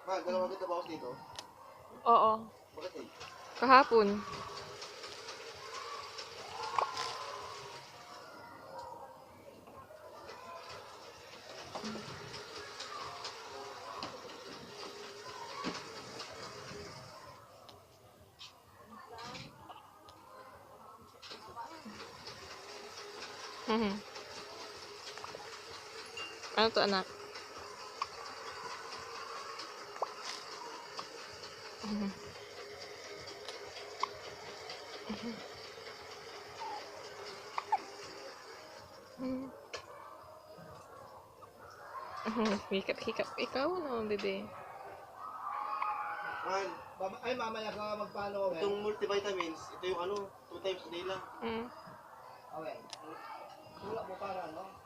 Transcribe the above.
Ma, dalawa kita bawas dito. Oo. Bakit eh? Kahapon. Mhm. Ano to, anak? Mhm. Mhm. Mhm. Hikap-hikap. Ikaw no, bebe. Man, ay mamaya ka magpaano ako. Itong multivitamins, ito yung ano, 2 times a day lang. Mm. Okay. Wala mo para ano?